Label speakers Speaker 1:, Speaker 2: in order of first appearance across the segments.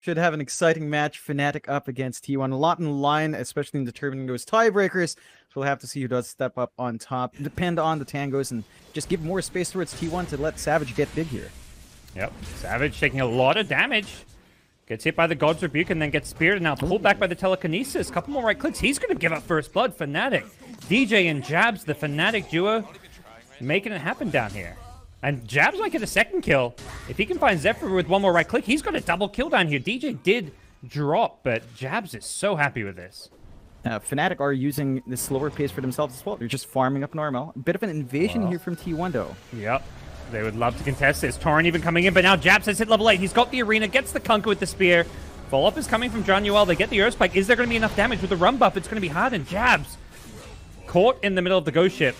Speaker 1: Should have an exciting match. FNATIC up against T1. A lot in line, especially in determining those tiebreakers. So we'll have to see who does step up on top. Depend on the tangos and just give more space towards T1 to let Savage get big here.
Speaker 2: Yep, Savage taking a lot of damage. Gets hit by the GoDz Rebuke and then gets speared and now pulled back by the telekinesis. Couple more right clicks. He's going to give up first blood. FNATIC. DJ and Jabs, the FNATIC duo, making it happen down here. And Jabs might get a second kill. If he can find Zephyr with one more right click, he's got a double kill down here. DJ did drop, but Jabs is so happy with this.
Speaker 1: FNATIC are using this slower pace for themselves as well. They're just farming up normal. A bit of an invasion here from T1 though.
Speaker 2: Yep. They would love to contest this. Torrent even coming in, but now Jabs has hit level 8. He's got the arena, gets the Kunkka with the spear. Follow-up is coming from Johnxfire. They get the Earth Spike. Is there going to be enough damage with the run buff? It's going to be hard, and Jabs caught in the middle of the ghost ship.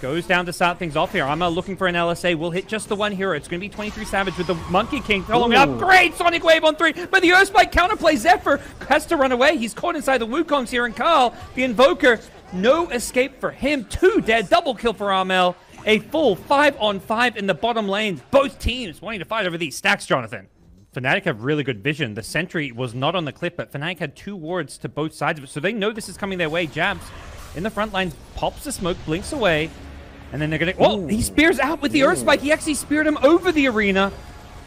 Speaker 2: Goes down to start things off here. Arma looking for an LSA. Will hit just the one hero. It's going to be 23 Savage with the Monkey King following up. Great Sonic Wave on 3. But the Earth Spike counterplay. Zephyr has to run away. He's caught inside the Wukongs here. And Carl, the Invoker, no escape for him. 2 dead. Double kill for Armel. A full 5-on-5 in the bottom lane. Both teams wanting to fight over these stacks, Jonathan. FNATIC have really good vision. The sentry was not on the cliff, but FNATIC had 2 wards to both sides of it. So they know this is coming their way. Jabs in the front lines pops the smoke, blinks away. And then they're going to... Oh, he spears out with the Earth Spike. He actually speared him over the arena.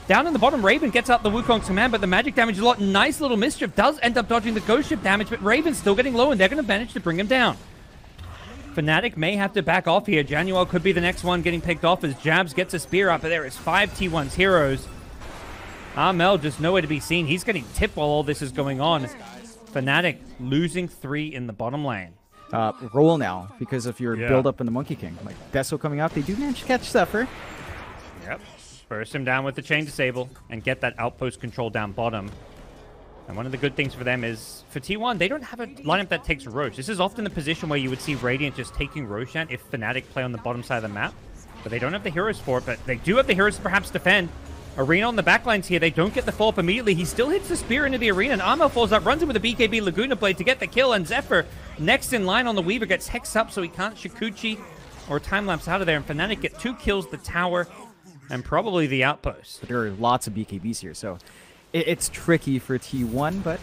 Speaker 2: Down in the bottom, Raven gets out the Wukong's command, but the magic damage is a lot. Nice little mischief. Does end up dodging the ghost ship damage, but Raven's still getting low, and they're going to manage to bring him down. FNATIC may have to back off here. Johnxfire could be the next one getting picked off as Jabs gets a spear up, but there is 5 T1's heroes. Armel just nowhere to be seen. He's getting tipped while all this is going on. FNATIC losing 3 in the bottom lane.
Speaker 1: Roll now because of your build-up in the Monkey King. Like, Deso coming out, they do manage to catch Zephyr.
Speaker 2: Yep. Burst him down with the Chain Disable and get that outpost control down bottom. And one of the good things for them is, for T1, they don't have a lineup that takes Rosh. This is often the position where you would see Radiant just taking Roshan if FNATIC play on the bottom side of the map. But they don't have the heroes for it, but they do have the heroes to perhaps defend. Arena on the backlines here, they don't get the follow-up immediately. He still hits the spear into the arena, and Armel falls up, runs in with a BKB Laguna Blade to get the kill, and Zephyr, next in line on the Weaver, gets hexed up so he can't Shikuchi or time-lapse out of there, and FNATIC get 2 kills, the tower, and probably the outpost.
Speaker 1: But there are lots of BKBs here, so it's tricky for T1, but...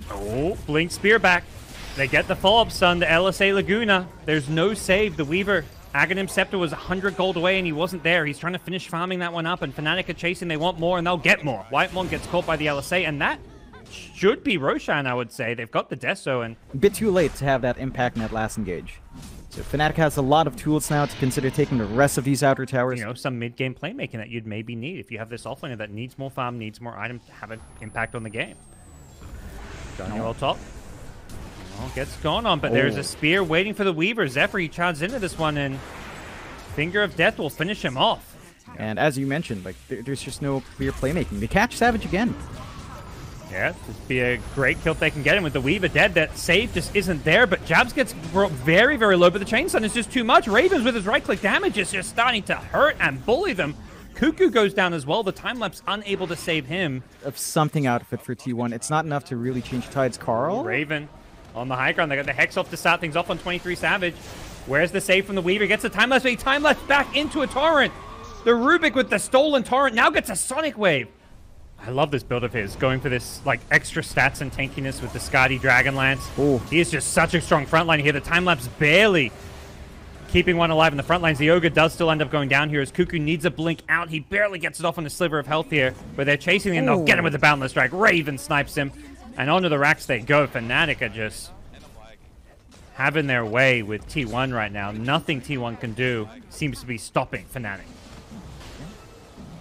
Speaker 2: Oh, blink spear back. They get the follow-up stun, the LSA Laguna. There's no save. The Weaver, Aghanim Scepter was 100 gold away, and he wasn't there. He's trying to finish farming that one up, and FNATIC are chasing. They want more, and they'll get more. Whitemon gets caught by the LSA, and that should be Roshan, I would say. They've got the Deso, and...
Speaker 1: A bit too late to have that impact in that last engage. So FNATIC has a lot of tools now to consider taking the rest of these outer towers.
Speaker 2: You know, some mid-game playmaking that you'd maybe need if you have this offlaner that needs more farm, needs more items to have an impact on the game. Johnxfire top. Oh, gets gone on, but there's a spear waiting for the Weaver. Zephyr, he charges into this one, and Finger of Death will finish him off.
Speaker 1: And as you mentioned, like there's just no clear playmaking. They catch Savage again.
Speaker 2: Yeah, this would be a great kill if they can get him with the Weaver dead. That save just isn't there, but Jabs gets brought very, very low, but the Chain Stun is just too much. Ravens with his right-click damage is just starting to hurt and bully them. Cuckoo goes down as well. The time-lapse unable to save him.
Speaker 1: Of something out of it for T1. It's not enough to really change tides. Carl?
Speaker 2: Raven on the high ground. They got the Hex off to start things off on 23 Savage. Where's the save from the Weaver? Gets the time-lapse, but he time-lapse back into a Torrent. The Rubik with the stolen Torrent now gets a Sonic Wave. I love this build of his, going for this like extra stats and tankiness with the Skadi Dragonlance.
Speaker 1: Ooh.
Speaker 2: He is just such a strong frontline here. The time-lapse barely keeping one alive in the front lines. The Ogre does still end up going down here as Cuckoo needs a blink out. He barely gets it off on a sliver of health here, but they're chasing him. They'll get him with the Boundless Strike. Raven snipes him, and onto the racks they go. FNATIC are just having their way with T1 right now. Nothing T1 can do seems to be stopping FNATIC.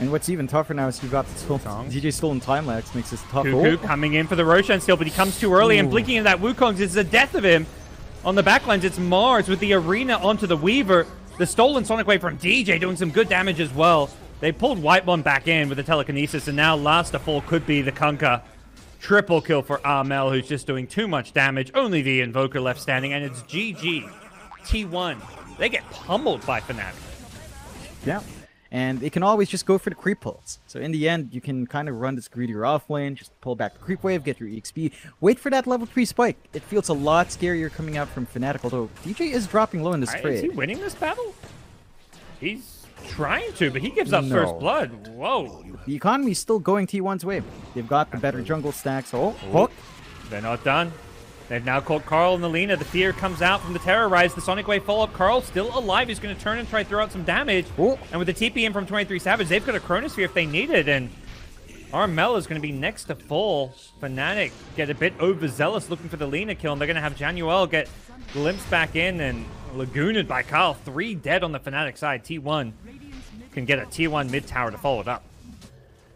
Speaker 1: And what's even tougher now is you got DJ stolen time-lapse, makes this tough.
Speaker 2: Cuckoo coming in for the Roshan steal, but he comes too early and blinking into that Wukong's is the death of him. On the backlines, it's Mars with the arena onto the Weaver. The stolen Sonic Wave from DJ doing some good damage as well. They pulled Whitemon back in with the telekinesis, and now last of all could be the Kunkka. Triple kill for Armel, who's just doing too much damage. Only the Invoker left standing, and it's GG. T1. They get pummeled by FNATIC.
Speaker 1: Yeah. And they can always just go for the creep pulls. So in the end, you can kind of run this greedier off lane, just pull back the creep wave, get your EXP, wait for that level 3 spike. It feels a lot scarier coming out from FNATIC, although DJ is dropping low in this trade.
Speaker 2: Is he winning this battle? He's trying to, but he gives up first blood. Whoa.
Speaker 1: The economy's still going T1's way. They've got the better jungle stacks. Oh, hook.
Speaker 2: They're not done. They've now caught Carl and the Lina. The fear comes out from the Terrorize. The Sonic Wave follow-up. Carl still alive. He's going to turn and try to throw out some damage.
Speaker 1: Oh.
Speaker 2: And with the TP in from 23 Savage, they've got a Chronosphere if they need it. And Armel is going to be next to full. FNATIC get a bit overzealous looking for the Lina kill. And they're going to have Januel get glimpsed back in and Lagooned by Carl. 3 dead on the FNATIC side. T1 can get a T1 mid tower to follow it up.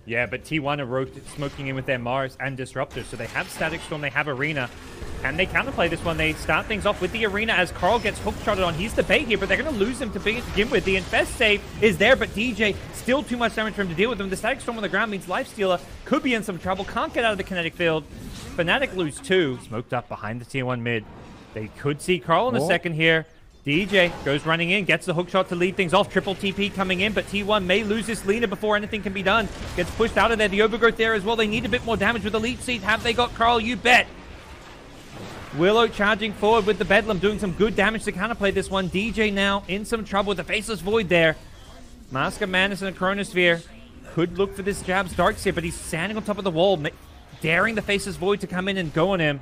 Speaker 2: Yeah, but T1 are smoking in with their Mars and Disruptors. So they have Static Storm, they have Arena. And they counterplay this one. They start things off with the Arena as Carl gets hook-shotted on. He's the bait here, but they're going to lose him to begin with. The Infest save is there, but DJ still too much damage for him to deal with them. The Static Storm on the ground means Lifestealer could be in some trouble. Can't get out of the kinetic field. FNATIC lose 2. Smoked up behind the T1 mid. They could see Carl in a second here. DJ goes running in, gets the hook shot to lead things off. Triple TP coming in, but T1 may lose this Lina before anything can be done. Gets pushed out of there. The Overgrowth there as well. They need a bit more damage with the lead seed. Have they got Carl? You bet. Willow charging forward with the Bedlam, doing some good damage to counterplay this one. DJ now in some trouble with the Faceless Void there. Mask of Madness and a Chronosphere. Could look for this Jabs Darkseer, but he's standing on top of the wall, daring the Faceless Void to come in and go on him.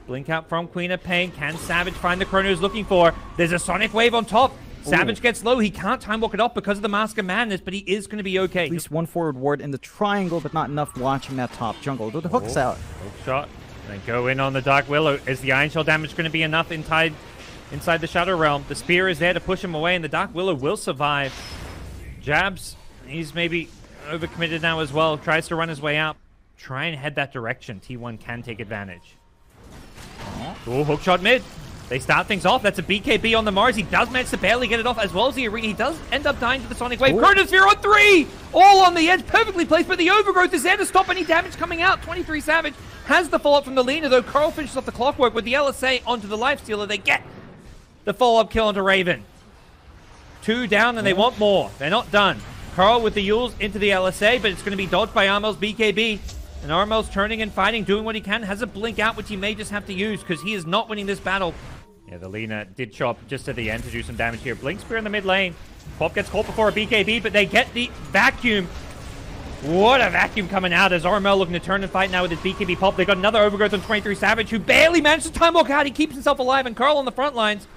Speaker 2: Blink out from Queen of Pain. Can Savage find the Chrono he's looking for? There's a Sonic Wave on top. Savage gets low. He can't time walk it off because of the Mask of Madness, but he is going to be okay.
Speaker 1: At least one forward ward in the triangle, but not enough watching that top jungle. The hook's out.
Speaker 2: Hook shot. Then go in on the Dark Willow. Is the Iron Shell damage going to be enough inside the Shadow Realm? The Spear is there to push him away, and the Dark Willow will survive. Jabs, he's maybe overcommitted now as well. Tries to run his way out. Try and head that direction. T1 can take advantage. Oh, hook shot mid. They start things off. That's a BKB on the Mars. He does manage to barely get it off, as well as the Arena. He does end up dying to the Sonic Wave. Chronosphere on 3! All on the edge. Perfectly placed, but the Overgrowth is there to stop any damage coming out. 23 Savage has the follow-up from the Lina, though. Carl finishes off the clockwork with the LSA onto the Lifestealer. They get the follow-up kill onto Raven. 2 down, and they want more. They're not done. Carl with the Yules into the LSA, but it's going to be dodged by Armel's BKB. And Armel's turning and fighting, doing what he can. Has a blink out, which he may just have to use, because he is not winning this battle. Yeah, the Lina did chop just at the end to do some damage here. Blink Spear in the mid lane. Pop gets caught before a BKB, but they get the vacuum. What a vacuum coming out as Armel looking to turn and fight now with his BKB pop. They got another Overgrowth on 23 Savage, who barely managed to time walk out. He keeps himself alive, and Carl on the front lines,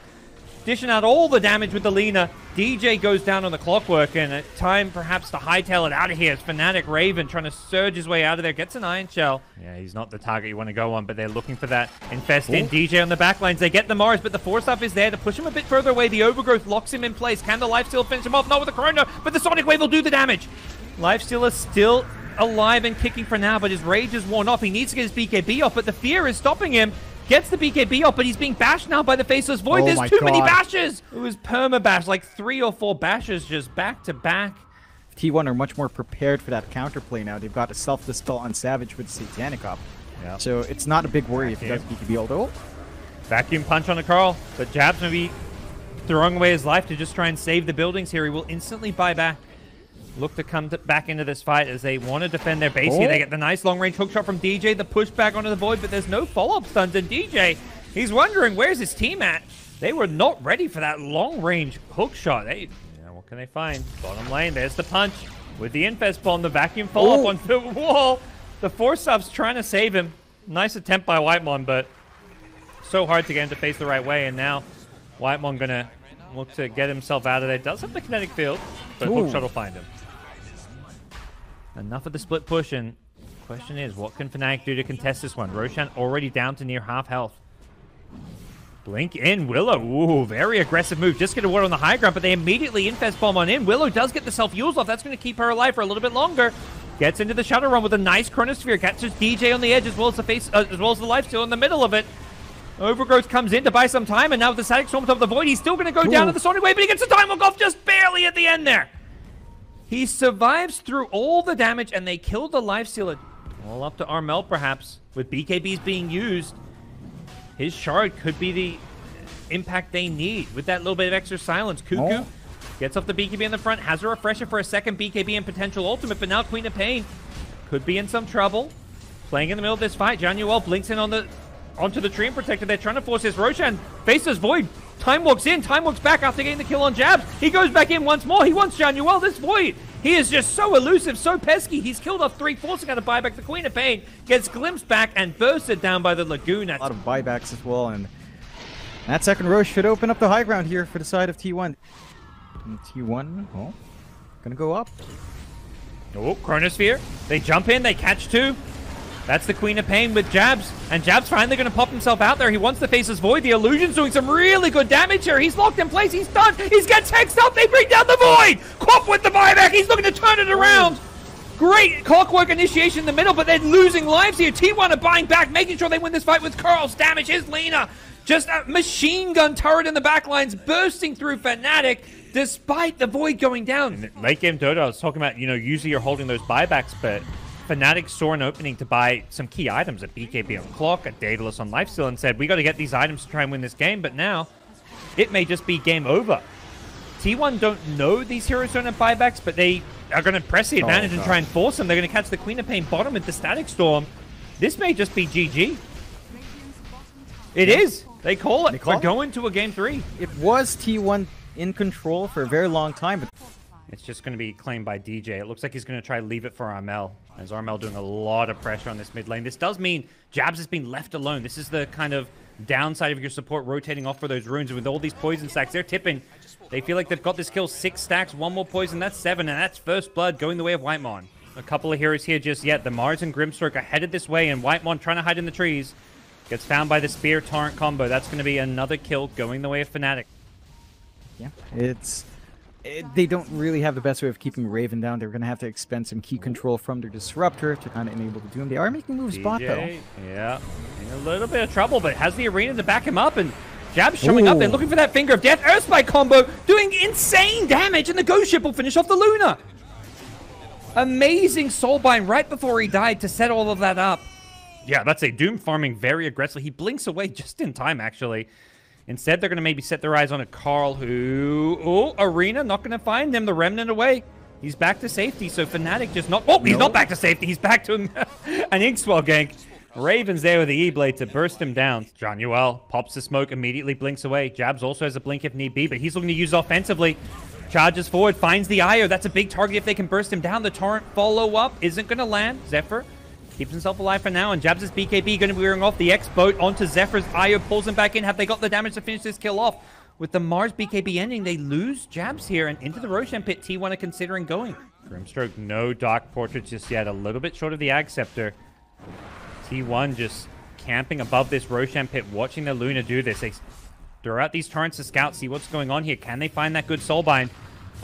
Speaker 2: dishing out all the damage with the Lina. DJ goes down on the clockwork, and time perhaps to hightail it out of here. It's FNATIC Raven trying to surge his way out of there. Gets an Iron Shell. Yeah, he's not the target you want to go on, but they're looking for that Infest in. DJ on the backlines. They get the Mars, but the Force Up is there to push him a bit further away. The Overgrowth locks him in place. Can the Lifesteal finish him off? Not with the Chrono, but the Sonic Wave will do the damage. Lifestealer still alive and kicking for now, but his rage is worn off. He needs to get his BKB off, but the fear is stopping him. Gets the BKB off, but he's being bashed now by the Faceless Void. There's too many bashes. It was perma-bash, like 3 or 4 bashes just back to back.
Speaker 1: T1 are much more prepared for that counterplay now. They've got a self-dispel on Savage with Satanic up. Yeah. So it's not a big worry if he does BKB, although...
Speaker 2: Vacuum punch on the Carl, but Jabs may be throwing away his life to just try and save the buildings here. He will instantly buy back. Look to come back into this fight as they want to defend their base here. They get the nice long-range hook shot from DJ, the pushback onto the Void, but there's no follow-up stuns. And DJ, he's wondering, where's his team at? They were not ready for that long-range hook shot. What can they find? Bottom lane, there's the punch with the Infest Bomb, the vacuum follow-up on the wall. The Force Up's trying to save him. Nice attempt by Whitemon, but so hard to get him to face the right way. And now Whitemon gonna look to get himself out of there. Does have the kinetic field, but hook shot will find him. Enough of the split push, and question is, what can FNATIC do to contest this one? Roshan already down to near half health. Blink in, Willow. Ooh, very aggressive move. Just get a ward on the high ground, but they immediately Infest Bomb on in. Willow does get the self-use off. That's going to keep her alive for a little bit longer. Gets into the Shadow Run with a nice Chronosphere. Catches DJ on the edge as well as the Lifesteal in the middle of it. Overgrowth comes in to buy some time, and now with the Static Storm on top of the Void, he's still going to go down to the Sonic Wave, but he gets the time walk off just barely at the end there. He survives through all the damage, and they kill the Lifestealer. All up to Armel, perhaps, with BKBs being used. His shard could be the impact they need with that little bit of extra silence. Cuckoo gets off the BKB in the front, has a refresher for a second BKB and potential ultimate, but now Queen of Pain could be in some trouble. Playing in the middle of this fight, Januel blinks in onto the Treant Protector. They're trying to force his Roshan. Faceless Void Time walks in, Time walks back after getting the kill on Jabs. He goes back in once more. He wants Januel. This Void, he is just so elusive, so pesky. He's killed off 3, forcing out a buyback. The Queen of Pain gets glimpsed back and bursted down by the Laguna.
Speaker 1: A lot of buybacks as well, and that second row should open up the high ground here for the side of T1. And T1, oh, gonna go up.
Speaker 2: Oh, Chronosphere. They jump in, they catch 2. That's the Queen of Pain with Jabs. And Jabs finally going to pop himself out there. He wants to face his Void. The Illusion's doing some really good damage here. He's locked in place. He's done. He gets hexed up. They bring down the Void. Quap with the buyback. He's looking to turn it around. Great clockwork initiation in the middle, but they're losing lives here. T1 are buying back, making sure they win this fight with Curls. Damage is Lena. Just a machine gun turret in the back lines, bursting through FNATIC, despite the Void going down. In late game Dota, I was talking about, usually you're holding those buybacks, but FNATIC saw an opening to buy some key items, a BKB on Clock, a Daedalus on Lifesteal, and said, we got to get these items to try and win this game, but now it may just be game over. T1 don't know these heroes don't have buybacks, but they are going to press the advantage and try and force them. They're going to catch the Queen of Pain bottom with the Static Storm. This may just be GG. It is. They call it. We're going to a game 3.
Speaker 1: It was T1 in control for a very long time, but
Speaker 2: it's just going to be claimed by DJ. It looks like he's going to try to leave it for Armel, as Armel doing a lot of pressure on this mid lane. This does mean Jabs has been left alone. This is the kind of downside of your support rotating off for those runes. And with all these poison stacks, they're tipping. They feel like they've got this kill 6 stacks, 1 more poison, that's 7, and that's first blood going the way of Whitemon. A couple of heroes here just yet. The Mars and Grimstroke are headed this way, and Whitemon trying to hide in the trees. Gets found by the Spear Torrent combo. That's going to be another kill going the way of FNATIC.
Speaker 1: Yeah, they don't really have the best way of keeping Raven down. They're going to have to expend some key control from their Disruptor to kind of enable the Doom. They are making moves bot, though.
Speaker 2: Yeah, in a little bit of trouble, but has the arena to back him up, and Jabs showing up. They're looking for that Finger of Death. Earthspike combo doing insane damage, and the Ghost Ship will finish off the Luna. Amazing Soulbind right before he died to set all of that up. Yeah, that's a Doom farming very aggressively. He blinks away just in time, actually. Instead, they're going to maybe set their eyes on a Carl who... Oh, Arena, not going to find them. The Remnant away. He's back to safety, so FNATIC just not... Oh, he's not back to safety. He's back to an Inkswell gank. Raven's there with the E-Blade to burst him down. Januel pops the smoke, immediately blinks away. Jabs also has a blink if need be, but he's looking to use offensively. Charges forward, finds the Io. That's a big target if they can burst him down. The Torrent follow-up isn't going to land. Zephyr keeps himself alive for now, and Jabs' BKB going to be wearing off the X-Boat onto Zephyr's Io, pulls him back in. Have they got the damage to finish this kill off? With the Mars BKB ending, they lose Jabs here, and into the Roshan pit, T1 are considering going. Grimstroke, no Dark Portrait just yet, a little bit short of the Ag Scepter. T1 just camping above this Roshan pit, watching the Luna do this. They throw out these torrents to scout, see what's going on here. Can they find that good Soulbind?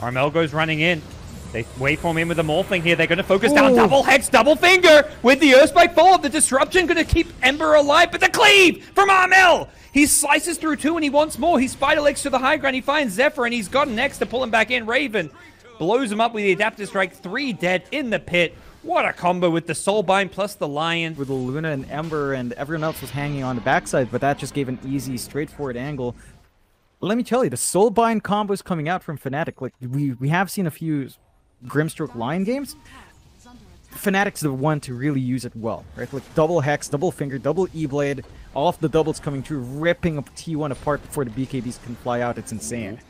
Speaker 2: Armel goes running in. They wait for him in with the Morphling here. They're going to focus down. Double Hex, double Finger with the Earthspike follow-up. The Disruption going to keep Ember alive, but the Cleave from Armel! He slices through 2 and he wants more. He Spider Legs to the high ground. He finds Zephyr and he's got an X to pull him back in. Raven blows him up with the Adaptive Strike. 3 dead in the pit. What a combo with the Soulbind plus the Lion.
Speaker 1: With the Luna and Ember, and everyone else was hanging on the backside, but that just gave an easy, straightforward angle. Let me tell you, the Soulbind combos coming out from FNATIC, like we have seen a few Grimstroke Lion games. FNATIC's the one to really use it well, right? Like double Hex, double Finger, double E-Blade, all of the doubles coming through, ripping up T1 apart before the BKBs can fly out. It's insane.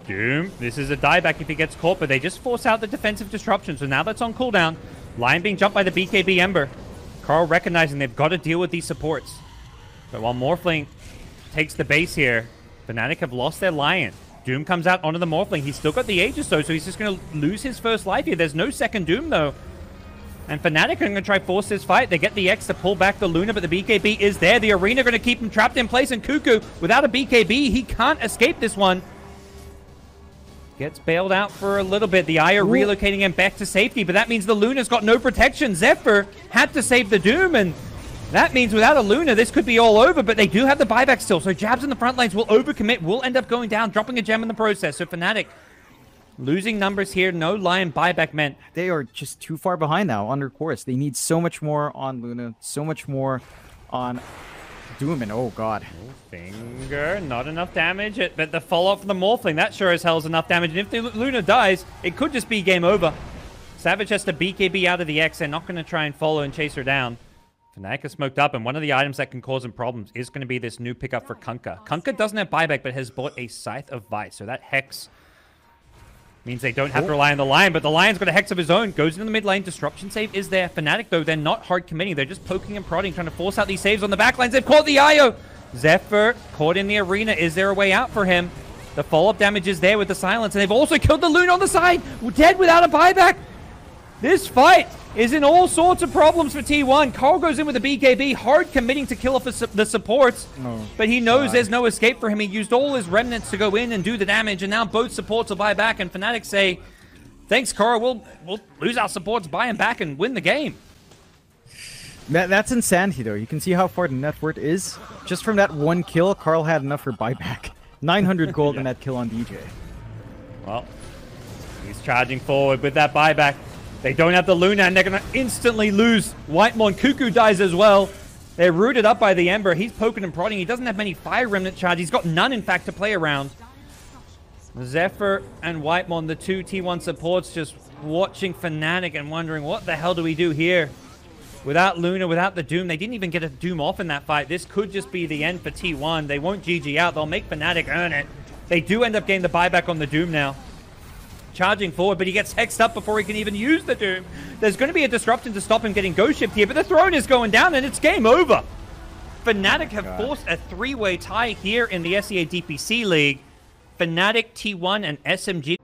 Speaker 2: Doom, this is a dieback if he gets caught, but they just force out the defensive disruption, so now that's on cooldown. Lion being jumped by the BKB Ember. Carl recognizing they've got to deal with these supports. But while Morphling takes the base here, FNATIC have lost their Lion. Doom comes out onto the Morphling. He's still got the Aegis though, so he's just going to lose his first life here. There's no second Doom though. And FNATIC are going to try force this fight. They get the X to pull back the Luna, but the BKB is there. The Arena going to keep him trapped in place, and Cuckoo, without a BKB, he can't escape this one. Gets bailed out for a little bit. The Io relocating him back to safety, but that means the Luna's got no protection. Zephyr had to save the Doom, and that means without a Luna, this could be all over, but they do have the buyback still, so Jabs in the front lanes will overcommit, will end up going down, dropping a gem in the process. So FNATIC losing numbers here. No Lion buyback meant.
Speaker 1: They are just too far behind now under course. They need so much more on Luna, so much more on Doom, and oh god.
Speaker 2: Finger, not enough damage, but the follow-up from the Morphling, that sure as hell is enough damage, and if the Luna dies, it could just be game over. Savage has to BKB out of the X, they're not going to try and follow and chase her down. FNATIC is smoked up, and one of the items that can cause him problems is going to be this new pickup for Kunkka. Kunkka doesn't have buyback, but has bought a Scythe of Vice, so that Hex means they don't have to rely on the Lion, but the Lion's got a Hex of his own, goes into the mid lane, Disruption save is there. FNATIC, though, they're not hard committing, they're just poking and prodding, trying to force out these saves on the back lines. They've caught the IO! Zephyr caught in the arena, is there a way out for him? The follow-up damage is there with the silence, and they've also killed the Loon on the side, dead without a buyback! This fight is in all sorts of problems for T1. Carl goes in with a BKB, hard committing to kill off the supports, but he knows there's no escape for him. He used all his remnants to go in and do the damage, and now both supports will buy back, and FNATIC say, thanks, Carl, we'll lose our supports, buy him back, and win the game.
Speaker 1: That's insanity, though. You can see how far the net worth is. Just from that one kill, Carl had enough for buyback. 900 gold in that kill on DJ.
Speaker 2: Well, he's charging forward with that buyback. They don't have the Luna, and they're going to instantly lose. Whitemon Cuckoo dies as well. They're rooted up by the Ember. He's poking and prodding. He doesn't have many Fire Remnant charge. He's got none, in fact, to play around. Zephyr and Whitemon, the two T1 supports, just watching FNATIC and wondering, what the hell do we do here? Without Luna, without the Doom, they didn't even get a Doom off in that fight. This could just be the end for T1. They won't GG out. They'll make FNATIC earn it. They do end up getting the buyback on the Doom now. Charging forward, but he gets hexed up before he can even use the Doom. There's going to be a disruption to stop him getting ghost shipped here, but the throne is going down, and it's game over. FNATIC have forced a three-way tie here in the SEA DPC League. FNATIC, T1, and SMG.